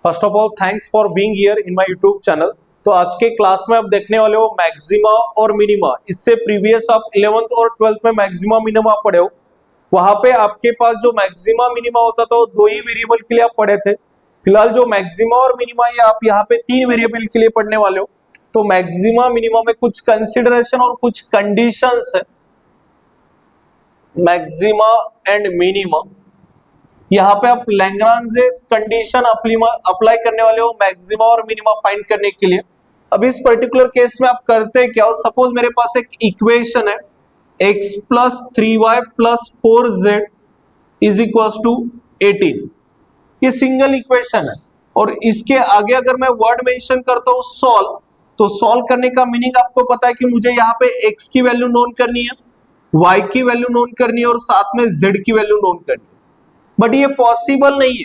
First of all thanks for being here in my YouTube channel. तो आज के class में आप देखने वाले हो मैक्सिमा और मिनिमा। इससे प्रीवियस आप 11th और 12th में मैक्सिमा मिनिमा पढ़े हो। वहां पे आपके पास जो मैक्सिमा मिनिमा होता था वो दो ही वेरिएबल के लिए आप पढ़े थे। फिलहाल जो मैक्सिमा और मिनिमा ये आप यहाँ पे तीन वेरिएबल के लिए पढ़ने वाले हो। तो मैक्सिमा मिनिमा में कुछ कंसिडरेशन और कुछ कंडीशंस है। मैक्सिमा एंड मिनिमा, यहाँ पे आप लैग्रांजेस कंडीशन अप्लाई करने वाले हो मैक्सिमा और मिनिमा फाइंड करने के लिए। अब इस पर्टिकुलर केस में आप करते क्या हो, सपोज मेरे पास एक इक्वेशन है x plus 3y plus 4z is equals to 18। ये सिंगल इक्वेशन है और इसके आगे अगर मैं वर्ड मेंशन करता हूँ सॉल्व, तो सॉल्व करने का मीनिंग आपको पता है कि मुझे यहाँ पे x की वैल्यू नोन करनी है, y की वैल्यू नोन करनी है और साथ में z की वैल्यू नोन करनी है। बट ये पॉसिबल नहीं है।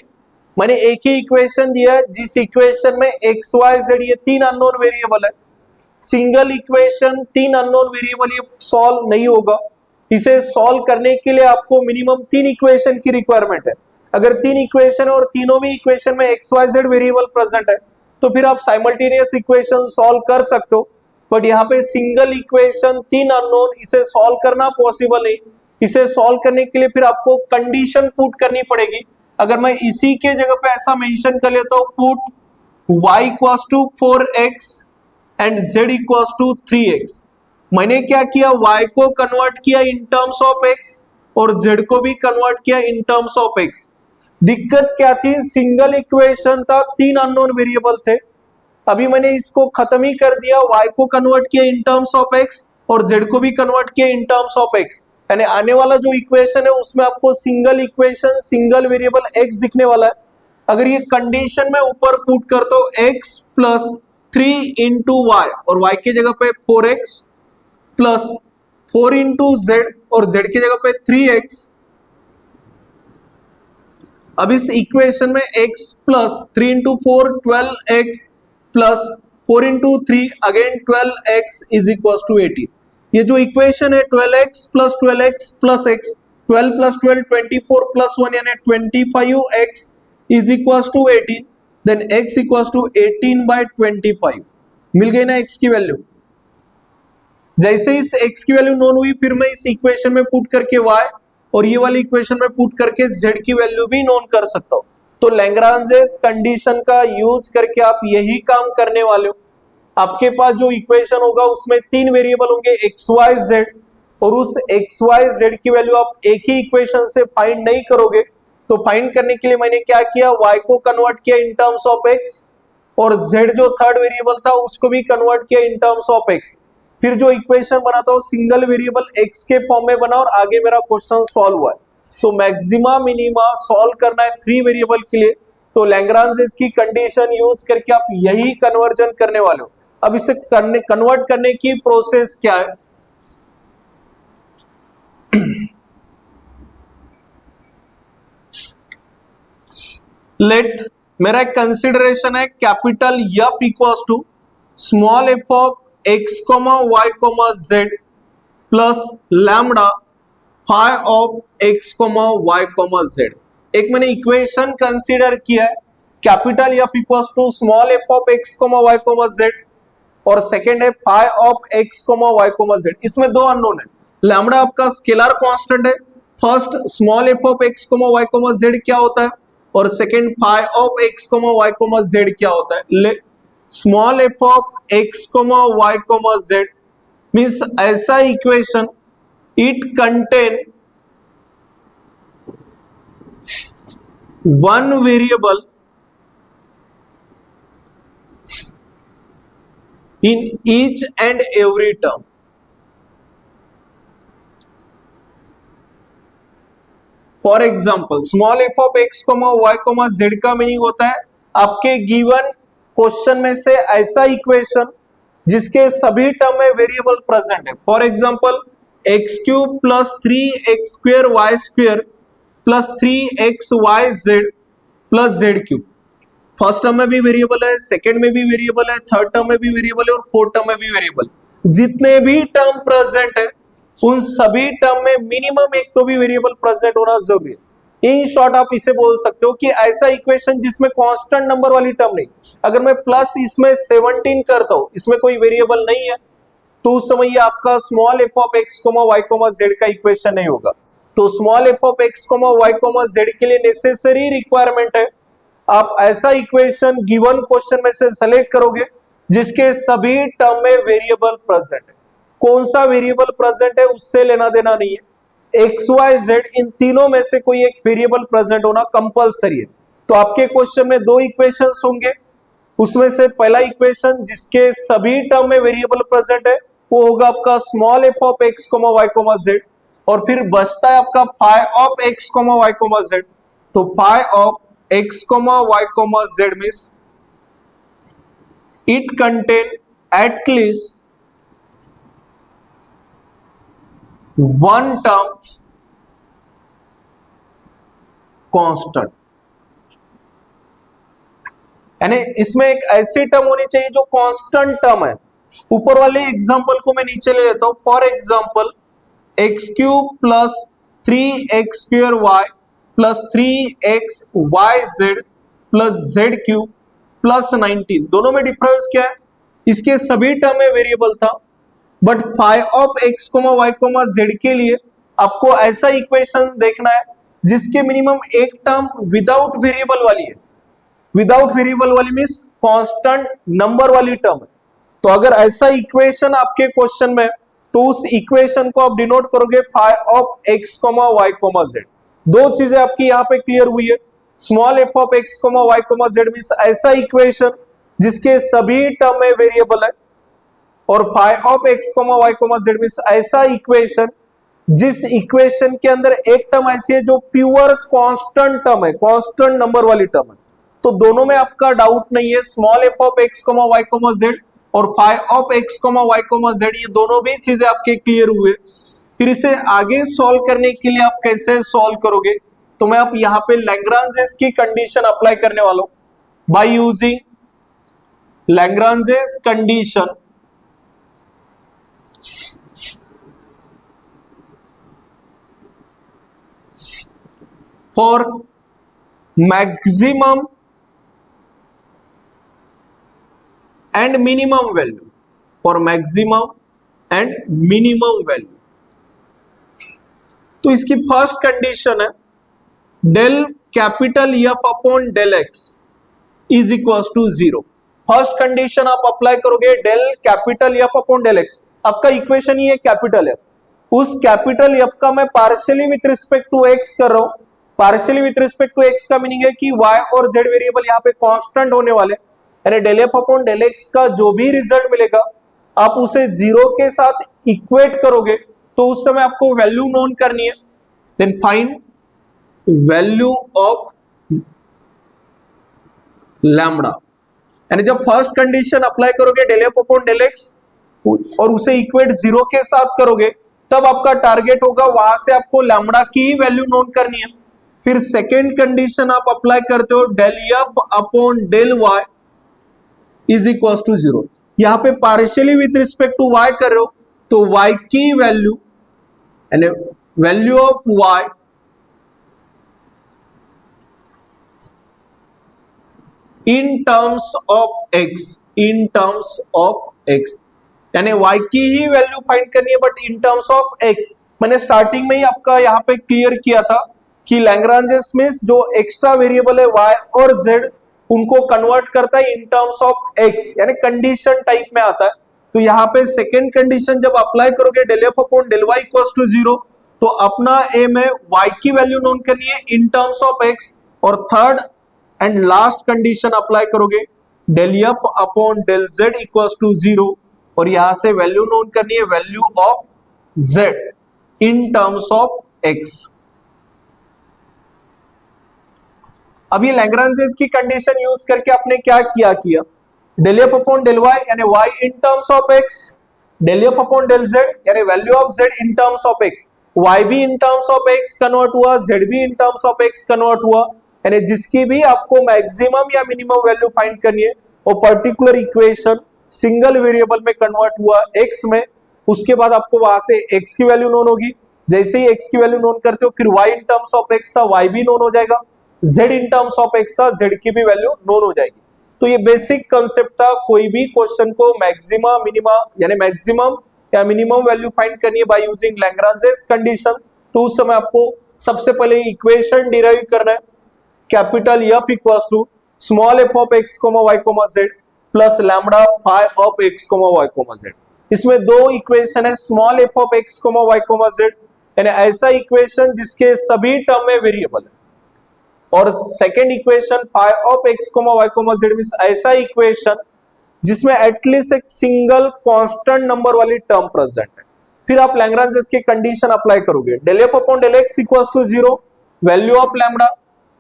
मैंने एक ही इक्वेशन दिया है जिस इक्वेशन में x y z ये तीन अननोन वेरिएबल है। सिंगल इक्वेशन तीन अननोन वेरिएबल ये सॉल्व नहीं होगा। इसे सॉल्व करने के लिए आपको मिनिमम तीन इक्वेशन की रिक्वायरमेंट है। अगर तीन इक्वेशन और तीनों भी इक्वेशन में x y z variable present है तो फिर आप साइमल्टेनियस इक्वेशन सॉल्व कर सकते हो। बट यहाँ पे सिंगल इक्वेशन तीन अननोन, इसे सॉल्व करना पॉसिबल नहीं। इसे सॉल्व करने के लिए फिर आपको कंडीशन पुट करनी पड़ेगी। अगर मैं इसी के जगह पे ऐसा मेंशन कर लेता हूं, put y equals to 4x and z equals to 3x। मैंने क्या किया, y को कन्वर्ट किया इन टर्म्स ऑफ x और z को भी कन्वर्ट किया इन टर्म्स ऑफ x। दिक्कत क्या थी, सिंगल इक्वेशन था, तीन अननोन वेरिएबल थे। अभी मैंने इसको खत्म ही कर दिया, y को कन्वर्ट किया इन टर्म्स ऑफ x और z को भी कन्वर्ट किया इन टर्म्स ऑफ x। यानी आने वाला जो इक्वेशन है उसमें आपको single equation single variable x दिखने वाला है। अगर ये कंडीशन में ऊपर पुट करता हूं x प्लस 3 इंटू वाई और y की जगह पे 4x प्लस 4 इंटू z और z की जगह पे 3x। अब इस इक्वेशन में x plus 3 into 4 12x plus 4 into 3 again 12x is equal to 18। ये जो इक्वेशन है 12x plus 12x plus x, 12 plus 12 24 plus 1 यानी 25x is equal to 18। Then x equal to 18 by 25। मिल गई ना x की वैल्यू। जैसे इस x की वैल्यू नोन हुई फिर मैं इस इक्वेशन में पुट करके y और ये वाली इक्वेशन में पुट करके z की वैल्यू भी नोन कर सकता हूं। तो लैग्रांजेस कंडीशन का यूज करके आप यही काम करने वाले हो। आपके पास जो इक्वेशन होगा उसमें तीन वेरिएबल होंगे x y z और उस x y z की वैल्यू आप एक ही इक्वेशन से फाइंड नहीं करोगे। तो फाइंड करने के लिए मैंने क्या किया, y को कन्वर्ट किया इन टर्म्स ऑफ x और z जो थर्ड वेरिएबल था उसको भी कन्वर्ट किया इन टर्म्स ऑफ x। फिर जो इक्वेशन बना था वो सिंगल वेरिएबल x के फॉर्म में बना और आगे मेरा क्वेश्चन सॉल्व हुआ है। तो मैक्सिमा मिनिमा सॉल्व करना है थ्री वेरिएबल के लिए, तो लैग्रांजेस की कंडीशन यूज करके आप यही कन्वर्जन करने वाले हो। अब इसे कन्वर्ट करने की प्रोसेस क्या है, लेट मेरा एक कंसिडरेशन है capital F equals to small f of x, y, z plus lambda phi of x, y, z। एक मैंने इक्वेशन कंसीडर किया है capital F equals to small f of x, y, z और second है phi of x, y, z। इसमें दो unknown है। Lambda आपका स्केलर कांस्टेंट है। First small f of x, y, z क्या होता है और second phi of x, y, z क्या होता है। Small f of x, y, z means ऐसा equation it contain one variable in each and every term। For example small f of x, y, z का meaning होता है आपके given question में से ऐसा इक्वेशन जिसके सभी टर्म में वेरिएबल प्रेजेंट है। For example X cube plus 3x square Y square plus 3x y z plus z cube. First term में भी वेरिएबल है, सेकंड में भी वेरिएबल है, थर्ड टर्म में भी वेरिएबल है और फोर्थ टर्म में भी वेरिएबल। जितने भी टर्म प्रेजेंट है उन सभी टर्म में मिनिमम एक तो भी वेरिएबल प्रेजेंट होना जरूरी है। इन शॉर्ट आप इसे बोल सकते हो कि ऐसा इक्वेशन जिसमें कांस्टेंट नंबर वाली टर्म नहीं, अगर मैं प्लस इसमें 17 करता हूं, इसमें कोई वेरिएबल नहीं है, तो उस समय ये आपका small F of x comma Y comma Z का इक्वेशन नहीं होगा। तो small F of x comma Y comma Z के लिए नेसेसरी रिक्वायरमेंट है आप ऐसा इक्वेशन गिवन क्वेश्चन में से सेलेक्ट करोगे जिसके सभी टर्म में वेरिएबल प्रेजेंट है। कौन सा वेरिएबल प्रेजेंट है उससे लेना देना नहीं है, एक्स वाई जेड इन तीनों में से कोई एक वेरिएबल प्रेजेंट होना कंपलसरी है। तो आपके क्वेश्चन में दो इक्वेशंस होंगे, उसमें से पहला इक्वेशन जिसके सभी टर्म में वेरिएबल प्रेजेंट है वो होगा आपका small F of x comma Y comma z, और फिर बचता है आपका phi of x comma Y comma z. तो phi of x, y, z means it contain at least one term constant, यानी इसमें एक ऐसी टर्म होनी चाहिए जो कांस्टेंट टर्म है। ऊपर वाले एग्जांपल को मैं नीचे ले लेता हूं। For example X cube plus 3x square Y plus 3x Y Z plus Z cube plus 19, दोनों में डिफरेंस क्या है? इसके सभी टर्म में वेरिएबल था, but phi of x comma Y comma Z के लिए आपको ऐसा इक्वेशन देखना है जिसके मिनिमम एक टर्म विदाउट वेरिएबल वाली है। विदाउट वेरिएबल वाली मीन्स कांस्टेंट नंबर वाली टर्म है। तो अगर ऐसा इक्वेशन आपके क्वेश्चन में, तो उस इक्वेशन को आप डिनोट करोगे phi of x comma Y comma Z. दो चीजें आपकी यहाँ पे क्लियर हुई है। Small F of x comma Y comma Z means ऐसा इक्वेशन जिसके सभी टर्म में वेरिएबल है, और phi of x comma Y comma Z means ऐसा इक्वेशन जिस इक्वेशन के अंदर एक टर्म ऐसी है जो प्योर कांस्टेंट टर्म है, कांस्टेंट नंबर वाली टर्म है। तो दोनों में आपका डाउट नहीं है, small F of x comma Y comma z और phi of x comma Y comma z, ये दोनों भी चीजें आपके क्लियर हुए। फिर इसे आगे सॉल्व करने के लिए आप कैसे सॉल्व करोगे, तो मैं आप यहाँ पे लैग्रांजेस की कंडीशन अप्लाई करने वाला हूं। By using Lagrange's condition for maximum and minimum value, for maximum and minimum value. तो इसकी फर्स्ट कंडीशन है del capital F upon del X is equals to 0। First condition आप अप्लाई करोगे del capital F upon del X. आपका equation ही है capital F, उस capital F का मैं partially with respect to X कर रहा हूं। Partially with respect to X का मीनिंग है कि y और z वेरिएबल यहाँ पे कांस्टेंट होने वाले, यानी del F upon del X का जो भी रिजल्ट मिलेगा आप उसे 0 के साथ इक्वेट करोगे, तो उस समय आपको वैल्यू नोन करनी है। Then find value of lambda, यानी जब फर्स्ट कंडीशन अप्लाई करोगे del F upon del X और उसे इक्वेट 0 के साथ करोगे, तब आपका टारगेट होगा वहां से आपको लैम्बडा की वैल्यू नोन करनी है। फिर सेकेंड कंडीशन आप अप्लाई करते हो del F upon del Y is equal to 0। यहां पे partially with respect to y कर रहे हो, तो y की वैल्यू यानी value of y in terms of x, in terms of x, यानी y की ही वैल्यू फाइंड करनी है but in terms of x। मैंने स्टार्टिंग में ही आपका यहाँ पे क्लियर किया था कि लैग्रांजेस में जो एक्स्ट्रा वेरिएबल है y और z उनको कन्वर्ट करता है इन टर्म्स ऑफ x, यानी कंडीशन टाइप में आता है। तो यहाँ पे सेकेंड कंडीशन जब अप्लाई करोगे del F upon del Y equals to 0, तो अपना एम है y की वैल्यू नोन करनी है इन टर्म्स ऑफ x, और third and last condition apply करोगे del F upon del z equals to 0, और यहां से वैल्यू नोन करनी है value of z in terms of x। अब ये लैग्रांजेस की कंडीशन यूज करके आपने क्या किया del F upon del Y यानी y in terms of x, del F upon del z यानी value of z in terms of x, y भी in terms of x convert हुआ, z भी in terms of x convert हुआ, यानी जिसकी भी आपको मैक्सिमम या मिनिमम वैल्यू फाइंड करनी है वो पर्टिकुलर इक्वेशन सिंगल वेरिएबल में कन्वर्ट हुआ x में, उसके बाद आपको वहां से x की वैल्यू नोन होगी, जैसे ही x की वैल्यू नोन करते हो फिर y in terms of x था y भी नोन हो जाएगा, z in terms of x था z की भी वैल्यू नोन हो जाएगी। तो ये बेसिक कंसेप्ट था। कोई भी क्वेश्चन को मैक्सिमा मिनिमा यानी मैक्सिमम या मिनिमम वैल्यू फाइंड करनी है बाय यूजिंग लैग्रांजेस कंडीशन, तो उस समय आपको सबसे पहले इक्वेशन डिराइव करना है, capital F equals to small f of x, y, z plus lambda phi of x, y, z। इसमें दो इक्वेशन है, small f of x, y, z यानी ऐसा इक्वेशन जिसके सभी टर्म में वेरिएबल है, और second equation phi of x, y, z means ऐसा इक्वेशन जिसमें एटलीस्ट एक सिंगल कांस्टेंट नंबर वाली टर्म प्रेजेंट है। फिर आप लैग्रांजेस की कंडीशन अप्लाई करोगे, del f upon del x equals to 0, value of lambda,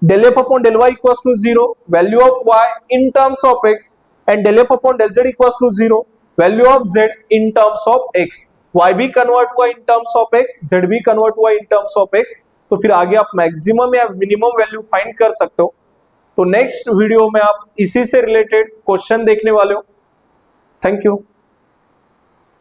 del f upon del y equals to 0, value of y in terms of x, and del f upon del z equals to 0, value of z in terms of x। y भी convert हुआ इन terms of x, z भी convert हुआ इन terms of x, तो फिर आगे आप maximum या minimum value find कर सकते हो। तो नेक्स्ट वीडियो में आप इसी से रिलेटेड क्वेश्चन देखने वाले हो। Thank you.